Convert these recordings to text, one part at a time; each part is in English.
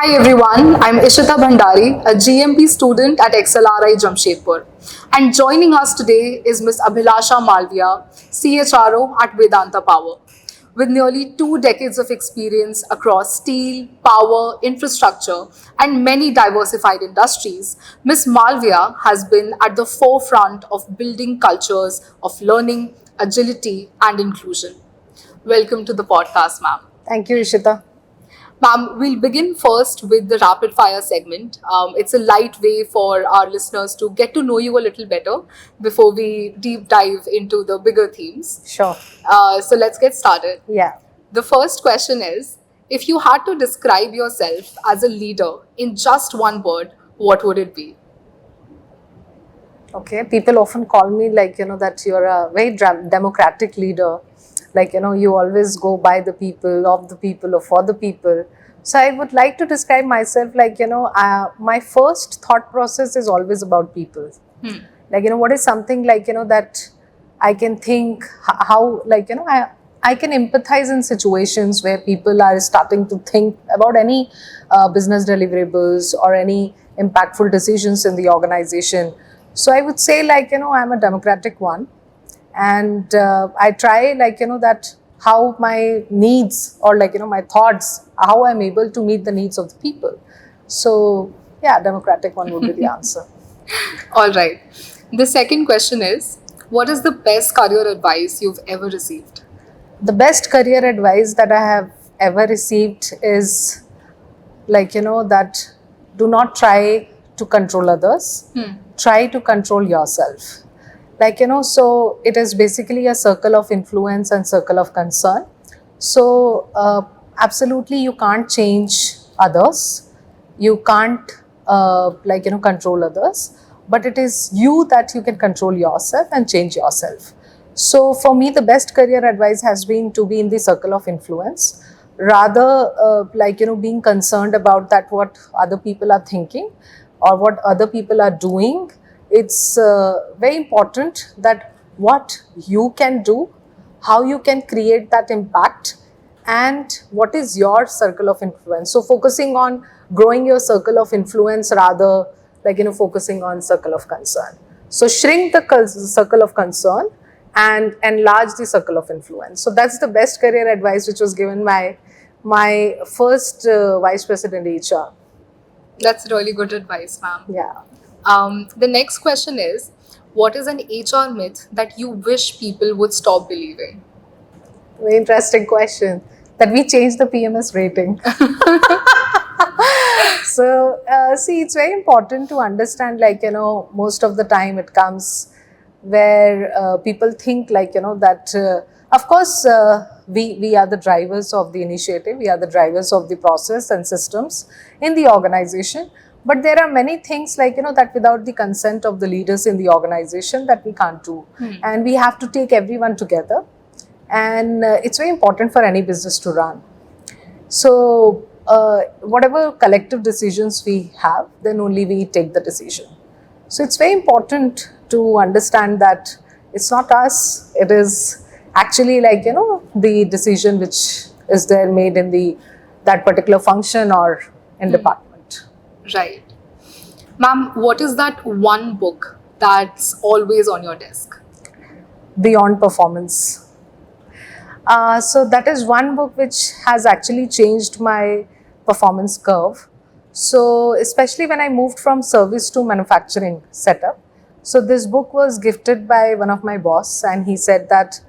Hi everyone, I'm Ishita Bhandari, a GMP student at XLRI Jamshedpur. And joining us today is Ms. Abhilasha Malviya, CHRO at Vedanta Power. With nearly 2 decades of experience across steel, power, infrastructure, and many diversified industries, Ms. Malviya has been at the forefront of building cultures of learning, agility, and inclusion. Welcome to the podcast, ma'am. Thank you, Ishita. Ma'am, we'll begin first with the rapid fire segment. It's a light way for our listeners to get to know you a little better before we deep dive into the bigger themes. Sure. So let's get started. Yeah. The first question is, if you had to describe yourself as a leader in just one word, what would it be? Okay. People often call me that you're a very democratic leader. You always go by the people, of the people, or for the people. So I would like to describe myself my first thought process is always about people. What is something that I can think how I can empathize in situations where people are starting to think about any business deliverables or any impactful decisions in the organization. So I would say I'm a democratic one, and I try that how my needs or my thoughts, how I'm able to meet the needs of the people. So yeah, democratic one would be the answer. All right. The second question is, what is the best career advice you've ever received? The best career advice that I have ever received is that do not try to control others, try to control yourself. So it is basically a circle of influence and circle of concern. So absolutely you can't change others, you can't control others, but it is you that you can control yourself and change yourself. So for me, the best career advice has been to be in the circle of influence, rather being concerned about that what other people are thinking or what other people are doing. It's very important that what you can do, how you can create that impact, and what is your circle of influence. So focusing on growing your circle of influence rather focusing on circle of concern. So shrink the circle of concern and enlarge the circle of influence. So that's the best career advice which was given by my first vice president HR. That's really good advice, ma'am. Yeah. The next question is, what is an HR myth that you wish people would stop believing? Very interesting question. That we change the PMS rating. So, see, it's very important to understand, most of the time it comes where people think, that, of course, we are the drivers of the initiative, we are the drivers of the process and systems in the organization. But there are many things that without the consent of the leaders in the organization that we can't do. And we have to take everyone together. And it's very important for any business to run. So whatever collective decisions we have, then only we take the decision. So it's very important to understand that it's not us, it is actually the decision which is there made in that particular function or in department. Right. Ma'am, what is that one book that's always on your desk? Beyond Performance. So that is one book which has actually changed my performance curve. So especially when I moved from service to manufacturing setup. So this book was gifted by one of my boss, and he said that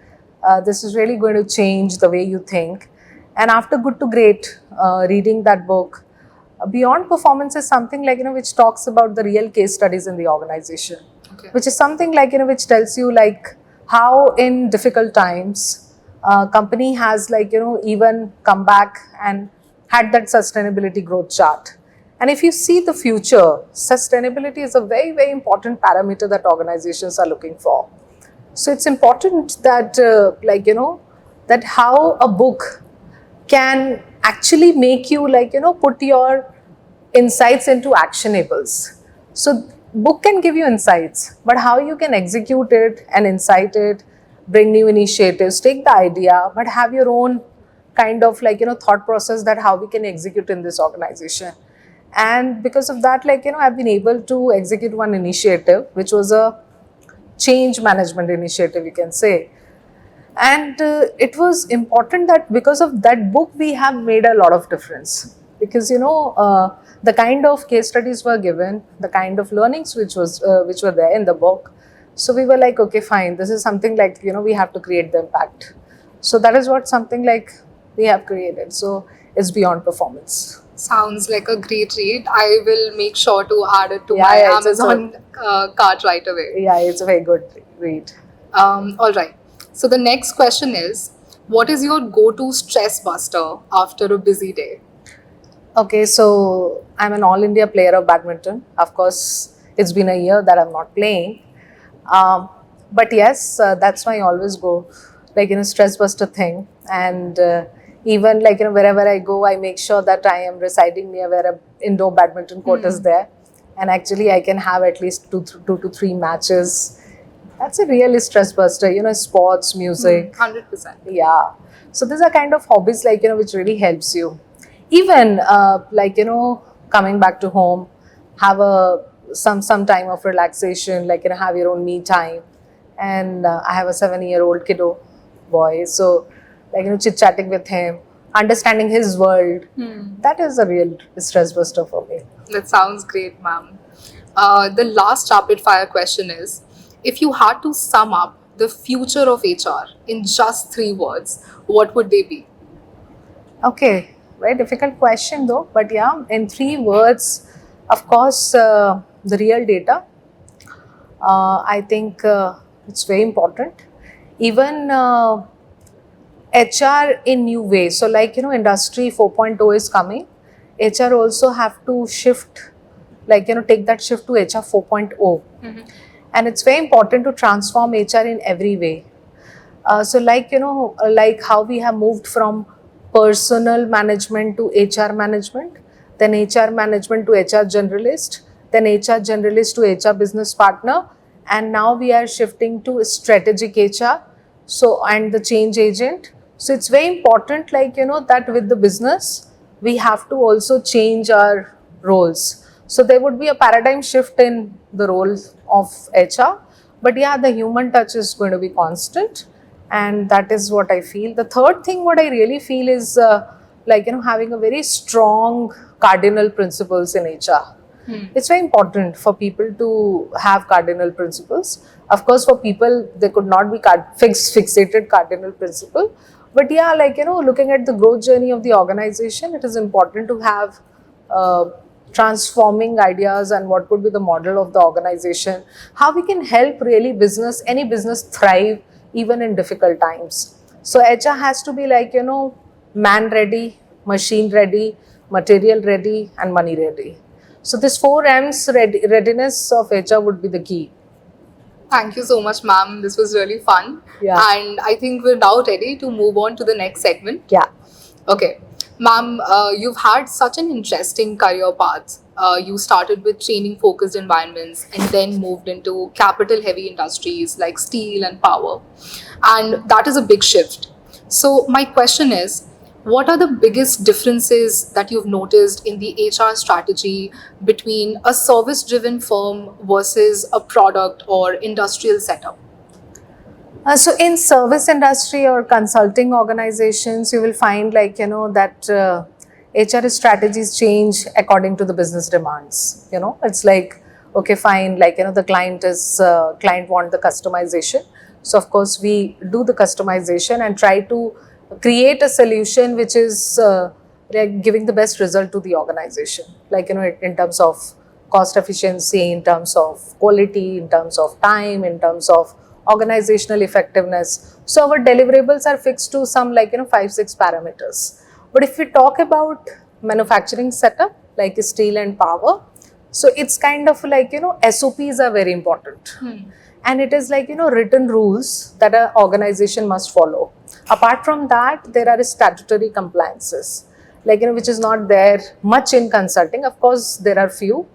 this is really going to change the way you think. And after Good to Great, reading that book, Beyond Performance is something which talks about the real case studies in the organization, which is something which tells you how in difficult times company has even come back and had that sustainability growth chart. And if you see the future, sustainability is a very, very important parameter that organizations are looking for. So it's important that that how a book can actually make you put your insights into actionables. So book can give you insights, but how you can execute it and incite it, bring new initiatives, take the idea, but have your own kind of like, thought process that how we can execute in this organization. And because of that, like, I've been able to execute one initiative, which was a change management initiative, you can say. And it was important that because of that book, we have made a lot of difference. Because, the kind of case studies were given, the kind of learnings which were there in the book. So we were like, okay, fine, this is something like, we have to create the impact. So that is what something like we have created. So it's beyond performance. Sounds like a great read. I will make sure to add it to Yeah, my yeah, it's Amazon cart right away. Yeah, it's a very good read. All right. So the next question is, what is your go-to stress buster after a busy day? Okay, so I'm an all India player of badminton. Of course, it's been a year that I'm not playing. But yes, that's why I always go, like, stress buster thing. And even like, wherever I go, I make sure that I am residing near where a indoor badminton court is there. And actually, I can have at least two to three matches. That's a real stress buster, sports, music. 100%. Yeah. So these are kind of hobbies like, which really helps you. Even like, coming back to home, have some time of relaxation, like, have your own me time. And I have a 7-year-old kiddo boy. So like, chit chatting with him, understanding his world. That is a real stress buster for me. That sounds great, ma'am. The last rapid fire question is, if you had to sum up the future of HR in just 3 words, what would they be? Okay, very difficult question though, but yeah, in 3 words, of course, the real data. I think it's very important. Even HR in new ways. So like, industry 4.0 is coming. HR also have to shift, like, take that shift to HR 4.0. And it's very important to transform HR in every way. So like, like how we have moved from personal management to HR management, then HR management to HR generalist, then HR generalist to HR business partner, and now we are shifting to strategic HR, so, and the change agent. So it's very important, like, that with the business, we have to also change our roles. So there would be a paradigm shift in the role of HR, but yeah, the human touch is going to be constant. And that is what I feel. The third thing, what I really feel is like, having a very strong cardinal principles in HR. It's very important for people to have cardinal principles. Of course, for people, they could not be fixated cardinal principle. But yeah, like, looking at the growth journey of the organization, it is important to have transforming ideas and what could be the model of the organization, how we can help really any business thrive even in difficult times. So HR has to be like, man ready, machine ready, material ready, and money ready. So this 4 M's readiness of HR would be the key. Thank you so much, ma'am. This was really fun. Yeah. And I think we're now ready to move on to the next segment. Yeah. Okay. Ma'am, you've had such an interesting career path. You started with training focused environments and then moved into capital heavy industries like steel and power. And that is a big shift. So, my question is, what are the biggest differences that you've noticed in the HR strategy between a service driven firm versus a product or industrial setup? So in service industry or consulting organizations, you will find like, that HR strategies change according to the business demands. It's like, okay, fine, like, the client want the customization. So of course we do the customization and try to create a solution which is like giving the best result to the organization. Like, in terms of cost efficiency, in terms of quality, in terms of time, in terms of organizational effectiveness. So our deliverables are fixed to some like 5-6 parameters. But if we talk about manufacturing setup like steel and power, so it's kind of like SOPs are very important. And it is like written rules that an organization must follow. Apart from that, there are statutory compliances like which is not there much in consulting. Of course there are few,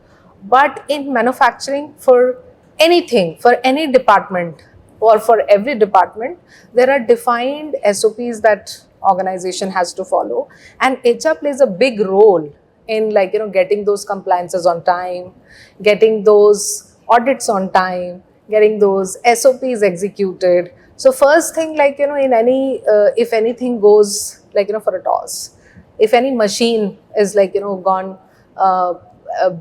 but in manufacturing, for anything, for any department or for every department, there are defined SOPs that organization has to follow, and HR plays a big role in getting those compliances on time, getting those audits on time, getting those SOPs executed. So first thing, in any if anything goes for a toss, if any machine is gone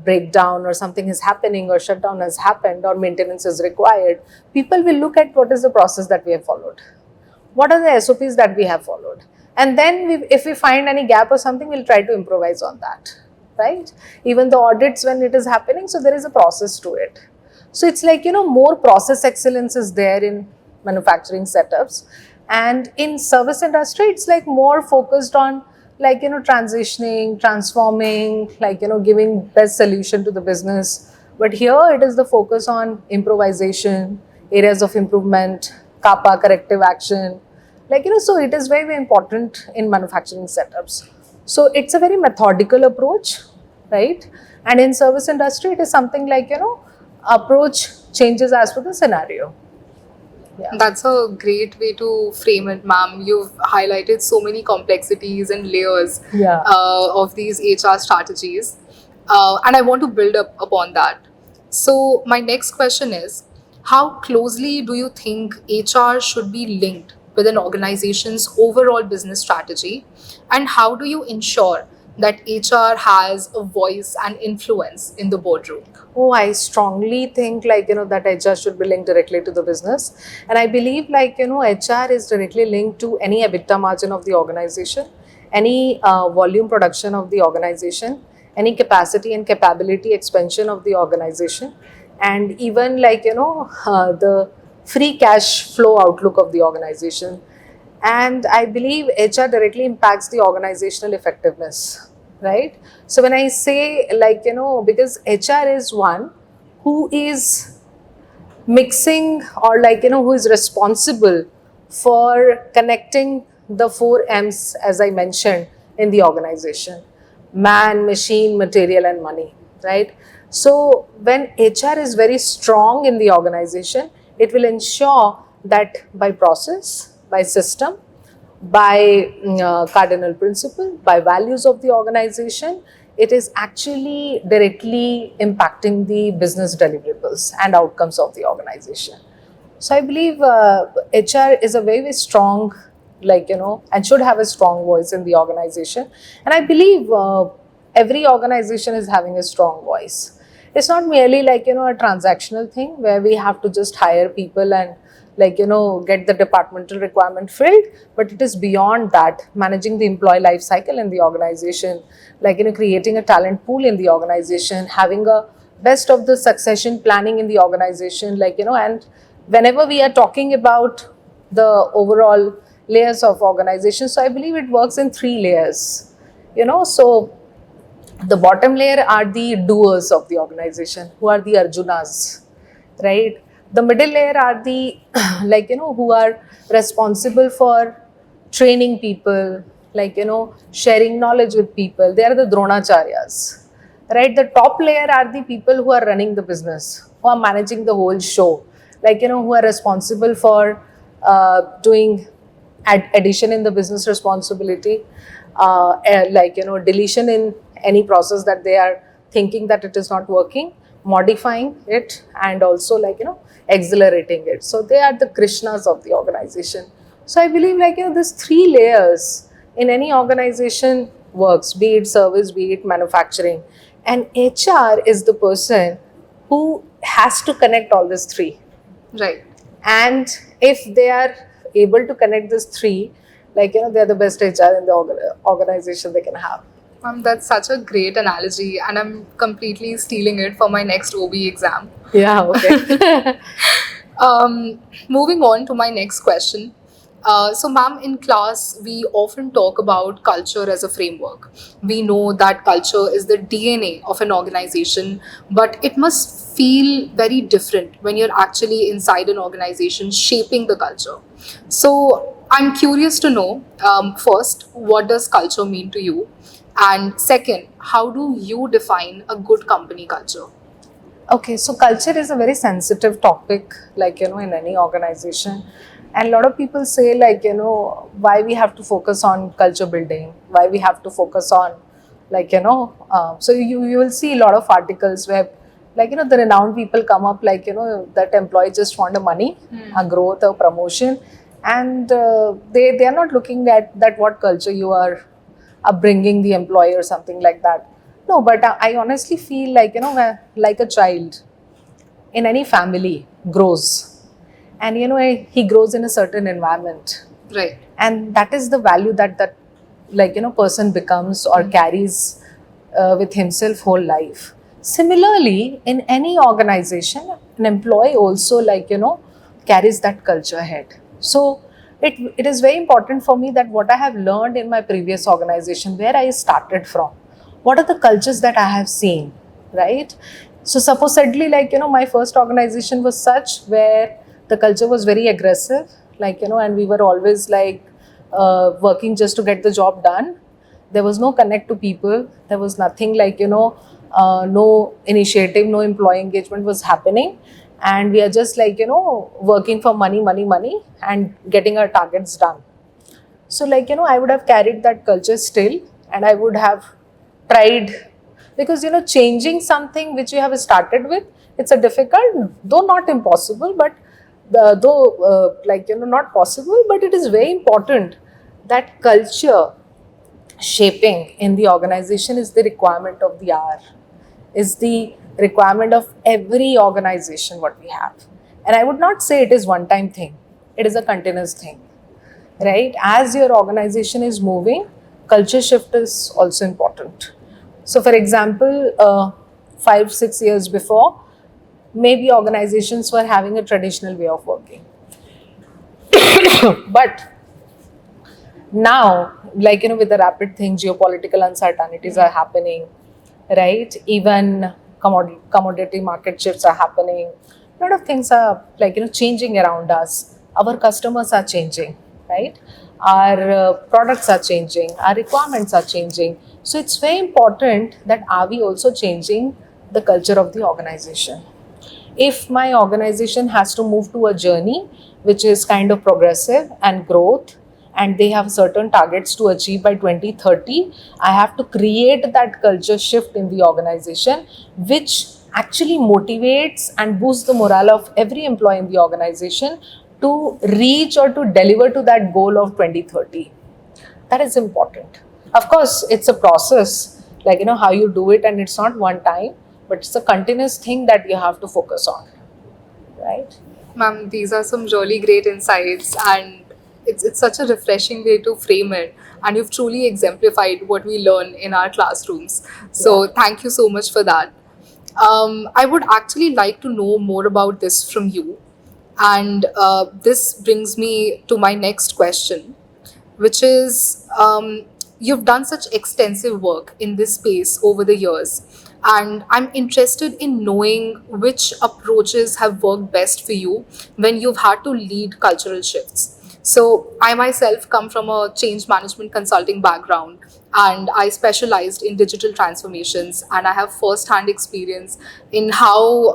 breakdown, or something is happening, or shutdown has happened, or maintenance is required, people will look at what is the process that we have followed, what are the SOPs that we have followed, and then if we find any gap or something, we'll try to improvise on that, right? Even the audits when it is happening, so there is a process to it. So it's more process excellence is there in manufacturing setups, and in service industry it's more focused on transitioning, transforming, giving best solution to the business. But here it is the focus on improvisation, areas of improvement, kappa, corrective action, so it is very, very important in manufacturing setups. So it's a very methodical approach, right? And in service industry it is something approach changes as per the scenario. Yeah. That's a great way to frame it, ma'am. You've highlighted so many complexities and layers Yeah. Of these HR strategies. And I want to build up upon that. So, my next question is, how closely do you think HR should be linked with an organization's overall business strategy? And how do you ensure that HR has a voice and influence in the boardroom? Oh, I strongly think that HR should be linked directly to the business. And I believe HR is directly linked to any EBITDA margin of the organization, any volume production of the organization, any capacity and capability expansion of the organization, and even the free cash flow outlook of the organization. And I believe HR directly impacts the organizational effectiveness, right? So when I say because HR is one who is mixing, or who is responsible for connecting the 4 M's as I mentioned in the organization: man, machine, material and money, right? So when HR is very strong in the organization, it will ensure that by process, by system, by cardinal principle, by values of the organization, it is actually directly impacting the business deliverables and outcomes of the organization. So I believe HR is a very, very strong, and should have a strong voice in the organization. And I believe every organization is having a strong voice. It's not merely a transactional thing where we have to just hire people and get the departmental requirement filled, but it is beyond that, managing the employee life cycle in the organization, creating a talent pool in the organization, having a best of the succession planning in the organization, and whenever we are talking about the overall layers of organization, so I believe it works in 3 layers, so the bottom layer are the doers of the organization, who are the Arjunas, right? The middle layer are the who are responsible for training people, sharing knowledge with people. They are the Dronacharyas, right? The top layer are the people who are running the business, who are managing the whole show, who are responsible for doing addition in the business responsibility, deletion in any process that they are thinking that it is not working, modifying it, and also accelerating it. So they are the Krishnas of the organization. So I believe these 3 layers in any organization works, be it service, be it manufacturing, and HR is the person who has to connect all these 3. Right. And if they are able to connect these 3, they are the best HR in the organization they can have. That's such a great analogy, and I'm completely stealing it for my next OB exam. Yeah, okay. Moving on to my next question. So, ma'am, in class, we often talk about culture as a framework. We know that culture is the DNA of an organization, but it must feel very different when you're actually inside an organization shaping the culture. So, I'm curious to know, first, what does culture mean to you? And second, how do you define a good company culture? Okay, so culture is a very sensitive topic, like, in any organization. And a lot of people say, like, why we have to focus on culture building, why we have to focus on, like, so you will see a lot of articles where, like, the renowned people come up, like, that employee just want a money, a growth, a promotion. And they are not looking at that what culture you are upbringing the employee or something like that. No, but I honestly feel like, like a child in any family grows. And, he grows in a certain environment. Right. And that is the value that like, person becomes or carries with himself whole life. Similarly, in any organization, an employee also, like, carries that culture ahead. So it is very important for me that what I have learned in my previous organization, where I started from, what are the cultures that I have seen, right? So supposedly, like, my first organization was such where the culture was very aggressive, like, and we were always like working just to get the job done. There was no connect to people. There was nothing like, no initiative, no employee engagement was happening. And we are just like, working for money, money, money and getting our targets done. So, like, I would have carried that culture still, and I would have tried, because, changing something which you have started with, it's a difficult, though not impossible, but like, not possible, but it is very important that culture shaping in the organization is the requirement of the hour, is the requirement of every organization what we have. And I would not say it is one time thing, it is a continuous thing, right? As your organization is moving, culture shift is also important. So for example, 5-6 years before, maybe organizations were having a traditional way of working, but now, like, with the rapid thing, geopolitical uncertainties are happening, right? Even commodity market shifts are happening. A lot of things are, like, changing around us. Our customers are changing, right? Our products are changing, our requirements are changing. So it's very important that are we also changing the culture of the organization. If my organization has to move to a journey which is kind of progressive and growth, and they have certain targets to achieve by 2030, I have to create that culture shift in the organization which actually motivates and boosts the morale of every employee in the organization to reach or to deliver to that goal of 2030. That is important. Of course, it's a process, like, how you do it, and it's not one time, but it's a continuous thing that you have to focus on, right? Ma'am, these are some really great insights, and it's such a refreshing way to frame it. And you've truly exemplified what we learn in our classrooms. So, thank you so much for that. I would actually like to know more about this from you. And this brings me to my next question, which is you've done such extensive work in this space over the years, and I'm interested in knowing which approaches have worked best for you when you've had to lead cultural shifts. So, I myself come from a change management consulting background, and I specialized in digital transformations, and I have first hand experience in how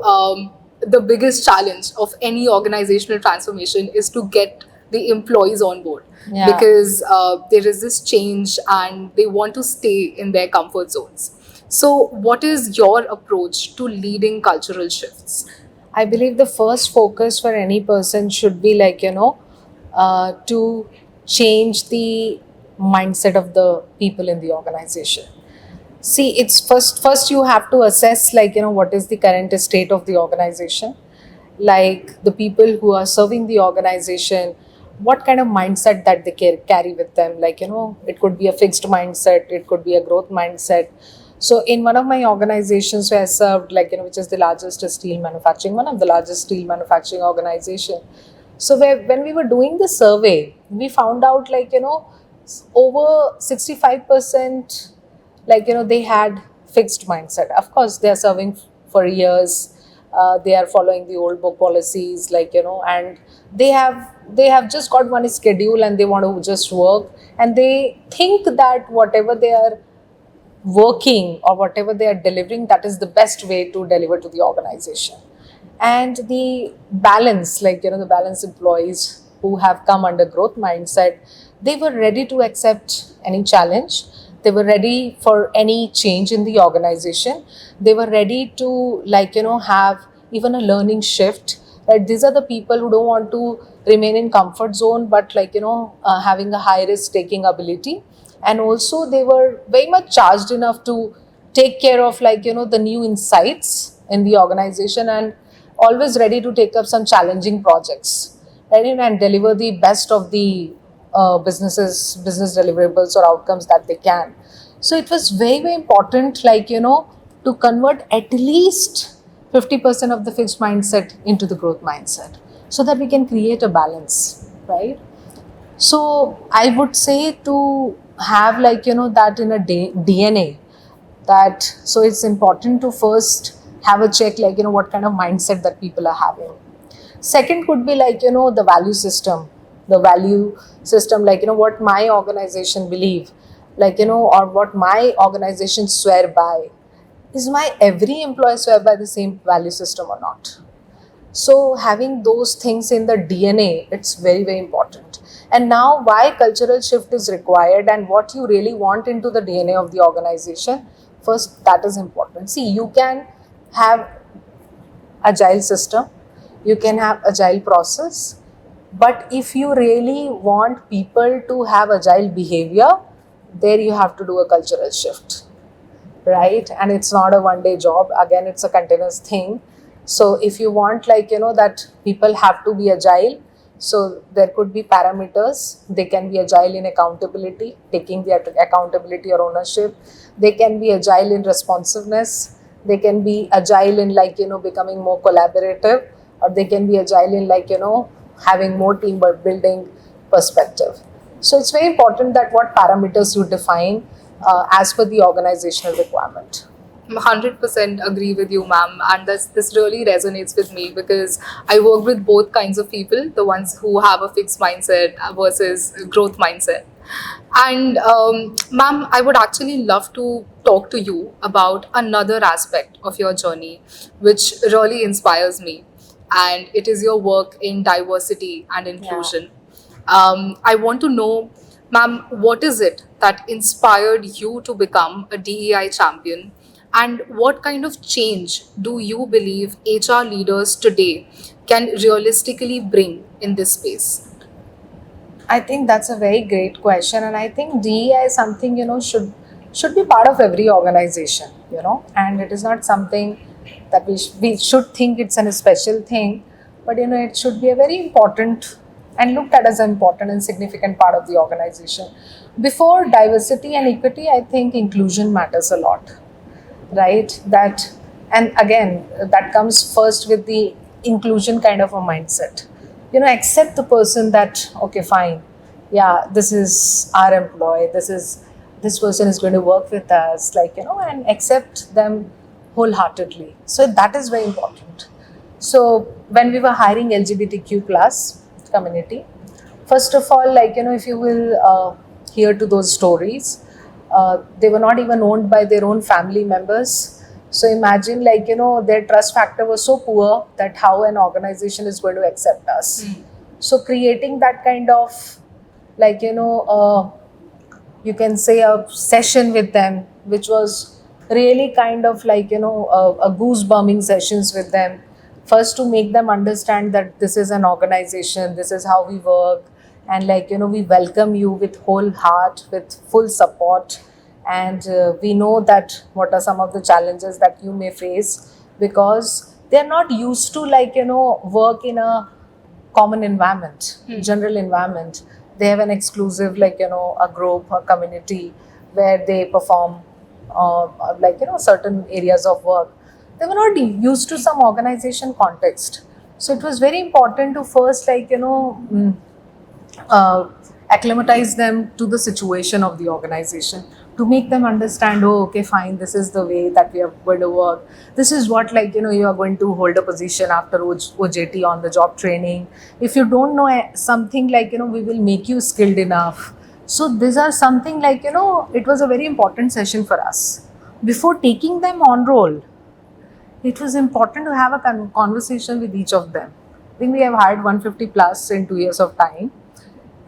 the biggest challenge of any organizational transformation is to get the employees on board, Yeah. because there is this change and they want to stay in their comfort zones. So, what is your approach to leading cultural shifts? I believe the first focus for any person should be, like, to change the mindset of the people in the organization. See, it's first you have to assess, like, what is the current state of the organization, like the people who are serving the organization, what kind of mindset that they carry with them. Like, it could be a fixed mindset, it could be a growth mindset. So in one of my organizations where I served, like, which is the largest steel manufacturing, one of the largest steel manufacturing organization. So when we were doing the survey, we found out, like, over 65%, like, they had fixed mindset. Of course, they are serving for years. They are following the old book policies, like, and they have just got one schedule and they want to just work, and they think that whatever they are working or whatever they are delivering, that is the best way to deliver to the organization. And the balance, like, the balance employees who have come under growth mindset, they were ready to accept any challenge. They were ready for any change in the organization. They were ready to, like, have even a learning shift. Right? These are the people who don't want to remain in comfort zone, but, like, having a high risk taking ability. And also they were very much charged enough to take care of, like, the new insights in the organization, and always ready to take up some challenging projects, right? And deliver the best of the business deliverables or outcomes that they can. So it was very, very important, like, to convert at least 50% of the fixed mindset into the growth mindset, so that we can create a balance, right? So I would say to have, like, that in a DNA, that so it's important to first have a check, like, what kind of mindset that people are having. Second could be, like, the value system, like, what my organization believe, like, or what my organization swear by. Is my every employee swear by the same value system or not? So having those things in the DNA, it's very, very important. And now why cultural shift is required and what you really want into the DNA of the organization, first that is important. See, you can have agile system, you can have agile process, but if you really want people to have agile behavior, there you have to do a cultural shift, right? And it's not a one day job, again it's a continuous thing. So if you want, like, that people have to be agile, so there could be parameters. They can be agile in accountability, taking the accountability or ownership. They can be agile in responsiveness. They can be agile in, like, becoming more collaborative, or they can be agile in, like, having more teamwork building perspective. So it's very important that what parameters you define as per the organizational requirement. 100% agree with you, ma'am. And this really resonates with me because I work with both kinds of people, the ones who have a fixed mindset versus growth mindset. And ma'am, I would actually love to talk to you about another aspect of your journey, which really inspires me. And it is your work in diversity and inclusion. I want to know, ma'am, what is it that inspired you to become a DEI champion? And what kind of change do you believe HR leaders today can realistically bring in this space? I think that's a very great question, and I think DEI is something, should be part of every organization, and it is not something that we should think it's a special thing, but it should be a very important and looked at as an important and significant part of the organization. Before diversity and equity, I think inclusion matters a lot, right? That, and again, that comes first with the inclusion kind of a mindset. Accept the person that, okay, fine, yeah, this is our employee, this person is going to work with us, like, and accept them wholeheartedly. So that is very important. So when we were hiring LGBTQ plus community, first of all, like, if you will hear to those stories, they were not even owned by their own family members. So imagine, like, their trust factor was so poor that how an organization is going to accept us. So creating that kind of, like, you can say a session with them, which was really kind of like, a goose-bumming sessions with them. First, to make them understand that this is an organization, this is how we work, and, like, we welcome you with whole heart, with full support. And we know that what are some of the challenges that you may face, because they're not used to, like, work in a common environment, general environment. They have an exclusive, like, a group, a community where they perform like, certain areas of work. They were not used to some organization context. So it was very important to first, like, acclimatize them to the situation of the organization, to make them understand, oh, okay, fine, this is the way that we are going to work. This is what, like, you are going to hold a position after OJT, on the job training. If you don't know something, like, we will make you skilled enough. So these are something like, it was a very important session for us. Before taking them on roll, it was important to have a conversation with each of them. I think we have hired 150 plus in 2 years of time.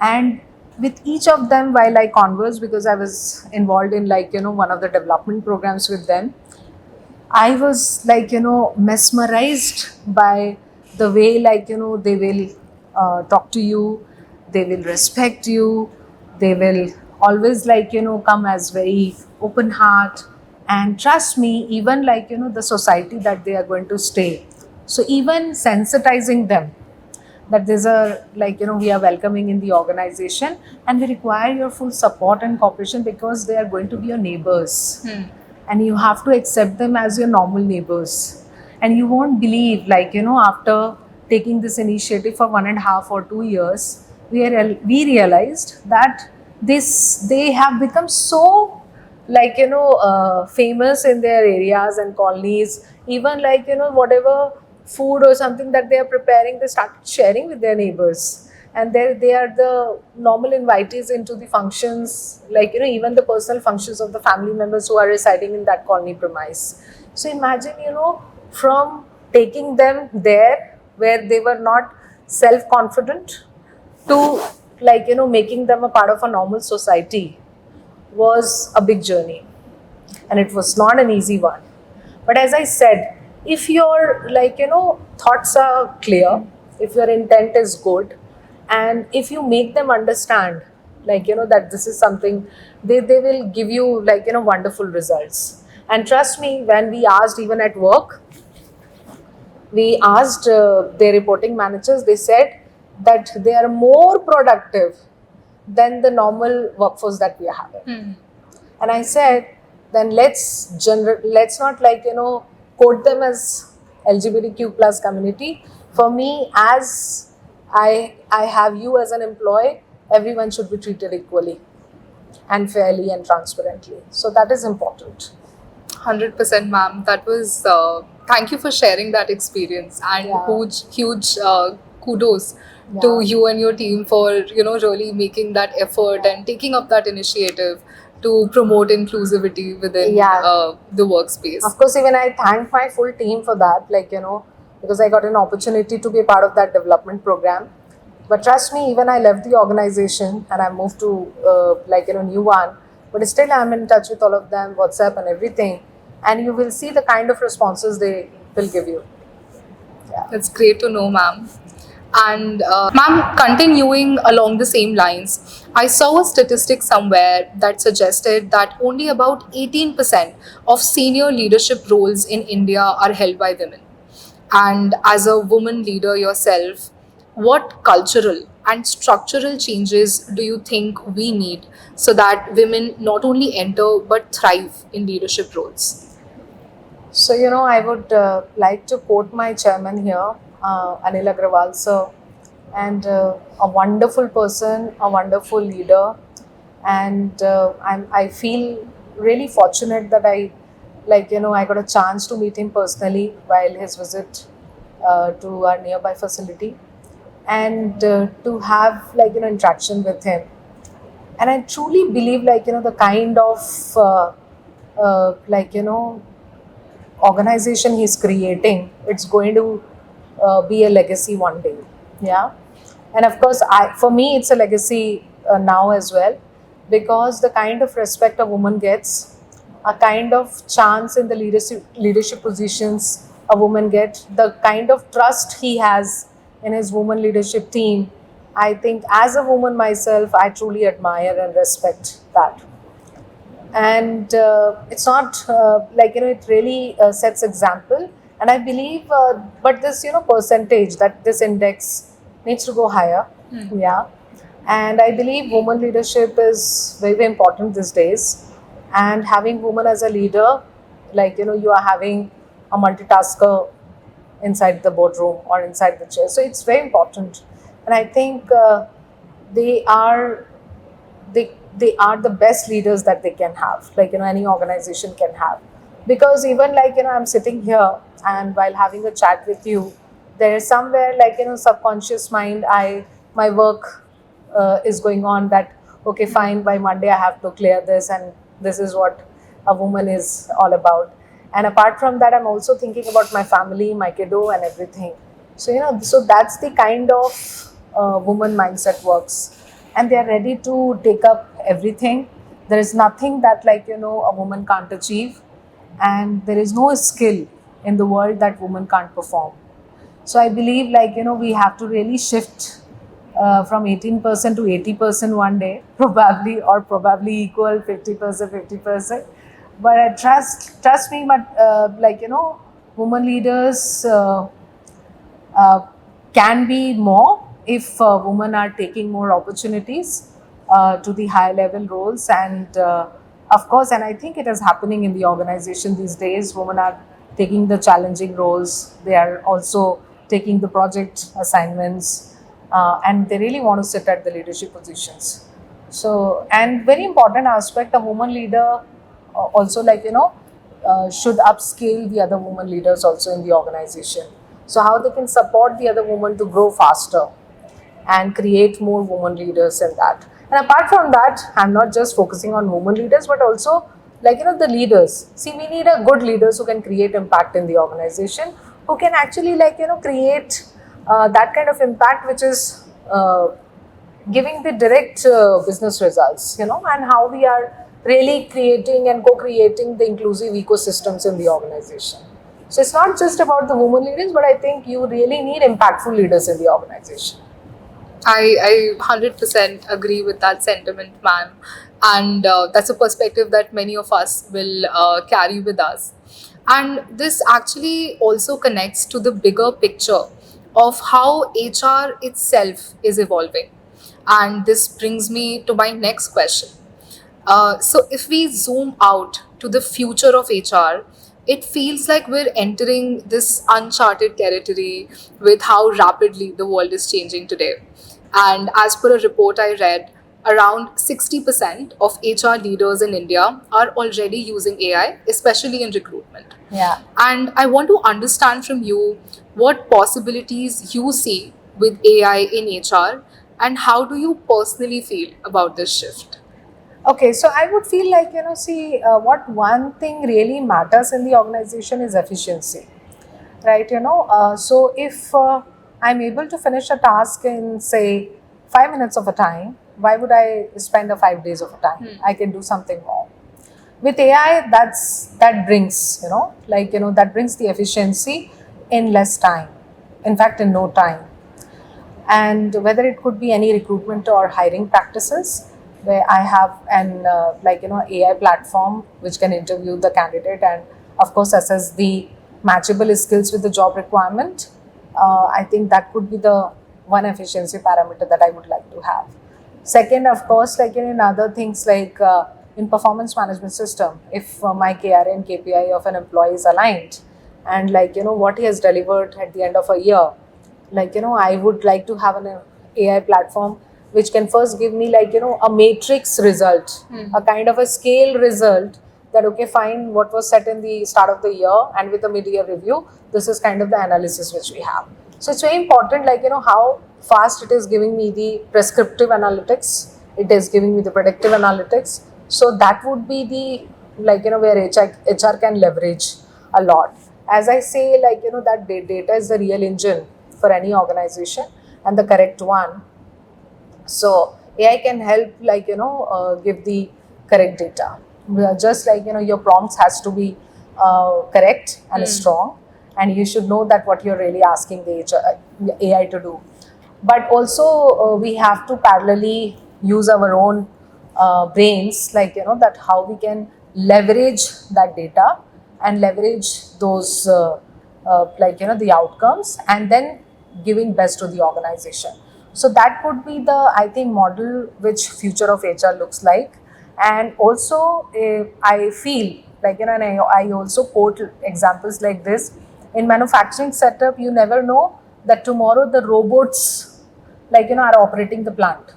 And with each of them, while I conversed, because I was involved in like, one of the development programs with them, I was like, mesmerized by the way, like, they will talk to you, they will respect you, they will always, like, come as very open heart. And trust me, even like, the society that they are going to stay. So, even sensitizing them that there's a, like, we are welcoming in the organization and we require your full support and cooperation because they are going to be your neighbors, and you have to accept them as your normal neighbors. And you won't believe, like, after taking this initiative for 1.5 or 2 years, we realized that they have become so, like, famous in their areas and colonies. Even like, whatever food or something that they are preparing, they started sharing with their neighbors, and they are the normal invitees into the functions, like, even the personal functions of the family members who are residing in that colony premise. So imagine, from taking them there where they were not self confident to, like, making them a part of a normal society was a big journey, and it was not an easy one. But as I said, if your, like, thoughts are clear, if your intent is good, and if you make them understand, like, that this is something, they will give you, like, wonderful results. And trust me, when we asked, even at work, we asked their reporting managers, they said that they are more productive than the normal workforce that we are having. And I said, then let's not, like, quote them as LGBTQ plus community. For me, as I have you as an employee, everyone should be treated equally and fairly and transparently. So that is important. 100%, ma'am. That was, thank you for sharing that experience, and Yeah. huge kudos to Yeah. you and your team for, really making that effort and taking up that initiative to promote inclusivity within Yeah. the workspace. Of course, even I thank my full team for that, like, because I got an opportunity to be a part of that development program. But trust me, even I left the organization and I moved to, like, new one. But still, I'm in touch with all of them, WhatsApp and everything. And you will see the kind of responses they will give you. Yeah. That's great to know, ma'am. And ma'am, continuing along the same lines, I saw a statistic somewhere that suggested that only about 18% of senior leadership roles in India are held by women. And as a woman leader yourself, what cultural and structural changes do you think we need so that women not only enter but thrive in leadership roles? So, I would like to quote my chairman here, Anil Agrawal sir, and a wonderful person, a wonderful leader. And I feel really fortunate that I got a chance to meet him personally while his visit to our nearby facility, and to have, like, interaction with him. And I truly believe, like, the kind of like, organization he's creating, it's going to be a legacy one day. Yeah. And of course, for me, it's a legacy now as well, because the kind of respect a woman gets, a kind of chance in the leadership positions a woman gets, the kind of trust he has in his woman leadership team, I think as a woman myself, I truly admire and respect that. And it's not, like, it really sets example. And I believe, but this, percentage, that this index needs to go higher. Yeah. And I believe woman leadership is very, very important these days. And having woman as a leader, like, you are having a multitasker inside the boardroom or inside the chair, so it's very important. And I think they are they are the best leaders that they can have, like, any organization can have. Because even, like, I'm sitting here, and while having a chat with you, there is somewhere, like, subconscious mind, my work is going on, that okay, fine, by Monday I have to clear this, and this is what a woman is all about. And apart from that, I'm also thinking about my family, my kiddo, and everything. So, so that's the kind of woman mindset works. And they are ready to take up everything. There is nothing that, a woman can't achieve. And there is no skill in the world that woman can't perform. So I believe, we have to really shift from 18% to 80% one day, probably, or probably equal 50%, 50%. But I trust me, but women leaders can be more if women are taking more opportunities to the high level roles. And of course, and I think it is happening in the organization these days, women are taking the challenging roles, they are also taking the project assignments, and they really want to sit at the leadership positions. So, and very important aspect, a woman leader also, should upscale the other women leaders also in the organization. So how they can support the other women to grow faster and create more women leaders in that. And apart from that, I'm not just focusing on women leaders, but also, the leaders. See, we need a good leaders who can create impact in the organization, who can actually, create that kind of impact which is giving the direct business results, and how we are really creating and co-creating the inclusive ecosystems in the organization. So it's not just about the women leaders, but I think you really need impactful leaders in the organization. I 100% agree with that sentiment, ma'am. And that's a perspective that many of us will carry with us. And this actually also connects to the bigger picture of how HR itself is evolving. And this brings me to my next question. So, if we zoom out to the future of HR, it feels like we're entering this uncharted territory with how rapidly the world is changing today. And as per a report I read, around 60% of HR leaders in India are already using AI, especially in recruitment. Yeah. And I want to understand from you what possibilities you see with AI in HR and how do you personally feel about this shift? Okay, so I would feel like, see, what one thing really matters in the organization is efficiency, right? So if I'm able to finish a task in, say, 5 minutes of a time, why would I spend a 5 days of a time? I can do something more. With AI, that brings, that brings the efficiency in less time. In fact, in no time. And whether it could be any recruitment or hiring practices, where I have an AI platform which can interview the candidate and of course assess the matchable skills with the job requirement. I think that could be the one efficiency parameter that I would like to have. Second, of course, in other things like in performance management system, if my KRA and KPI of an employee is aligned, and what he has delivered at the end of a year, I would like to have an AI platform which can first give me a matrix result, a kind of a scale result, that okay, fine, what was set in the start of the year and with the mid-year review, this is kind of the analysis which we have. So it's very important, how fast it is giving me the prescriptive analytics, it is giving me the predictive analytics. So that would be the where HR can leverage a lot. As I say, that data is the real engine for any organization and the correct one. So AI can help give the correct data. Just your prompts has to be correct and strong, and you should know that what you're really asking the AI to do. But also we have to parallelly use our own brains, that how we can leverage that data and leverage those the outcomes, and then giving best to the organization. So that could be the, I think, model which future of HR looks like. And also I feel and I also quote examples like this. In manufacturing setup, you never know that tomorrow the robots are operating the plant.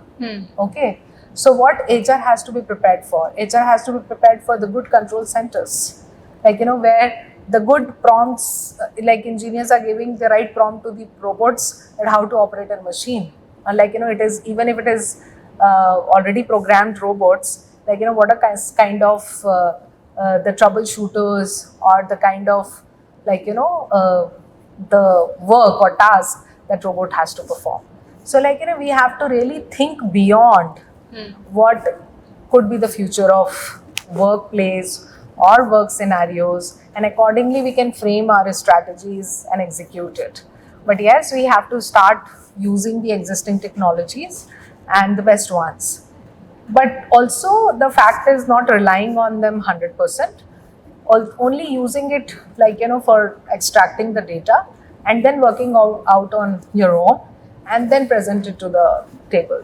Okay, so what HR has to be prepared for? HR has to be prepared for the good control centers, where the good prompts, engineers are giving the right prompt to the robots and how to operate a machine. And it is, even if it is already programmed robots, like what are kind of the troubleshooters or the kind of like the work or task that robot has to perform. So like we have to really think beyond what could be the future of workplace or work scenarios, and accordingly we can frame our strategies and execute it. But yes, we have to start using the existing technologies and the best ones, but also the fact is not relying on them 100%, only using it like for extracting the data and then working out on your own and then present it to the table.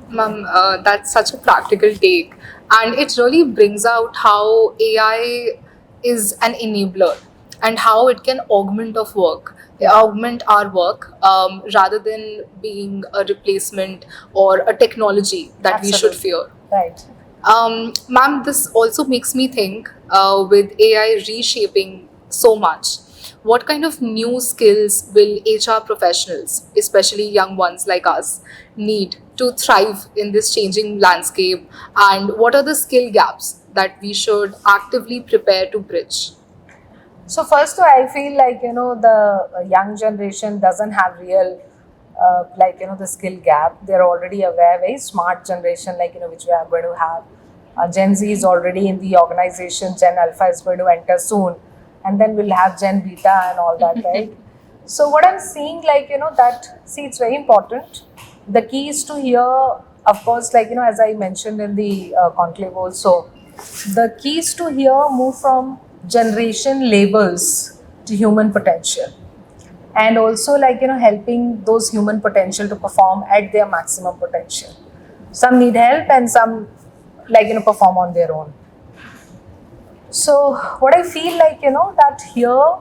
Ma'am, that's such a practical take, and it really brings out how AI is an enabler and how it can augment our work, rather than being a replacement or a technology that we should Absolutely. fear. Right. Ma'am, this also makes me think, with AI reshaping so much, what kind of new skills will HR professionals, especially young ones like us, need to thrive in this changing landscape? And what are the skill gaps that we should actively prepare to bridge? So first, I feel like the young generation doesn't have real like the skill gap. They're already aware, very smart generation, like which we are going to have. Gen Z is already in the organization. Gen Alpha is going to enter soon, and then we'll have Gen Beta and all that, right? So what I'm seeing, like that, see, it's very important. The key is to hear, of course, like as I mentioned in the conclave also, the key is to hear move from generation labels to human potential, and also like helping those human potential to perform at their maximum potential. Some need help and some like perform on their own. So what I feel like that here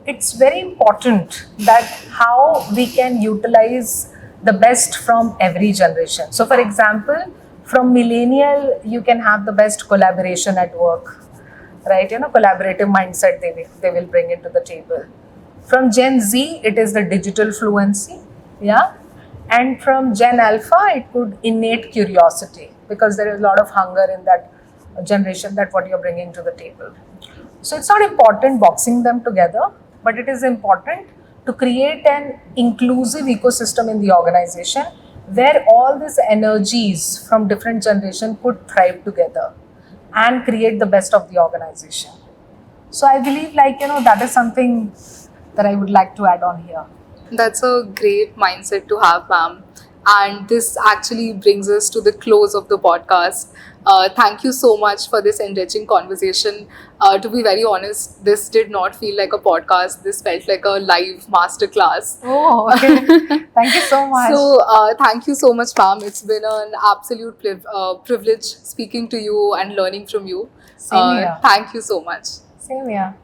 it's very important that how we can utilize the best from every generation. So for example, from millennial you can have the best collaboration at work, right? Collaborative mindset they will bring into the table. From Gen Z it is the digital fluency, yeah. And from Gen Alpha it could innate curiosity, because there is a lot of hunger in that generation, that what you're bringing to the table. So it's not important boxing them together, but it is important to create an inclusive ecosystem in the organization where all these energies from different generations could thrive together and create the best of the organization. So I believe like that is something that I would like to add on here. That's a great mindset to have, ma'am. And this actually brings us to the close of the podcast. Thank you so much for this enriching conversation. To be very honest, this did not feel like a podcast. This felt like a live masterclass. Oh, okay. Thank you so much. So, thank you so much, ma'am. It's been an absolute privilege speaking to you and learning from you. Same here. Thank you so much. Same here.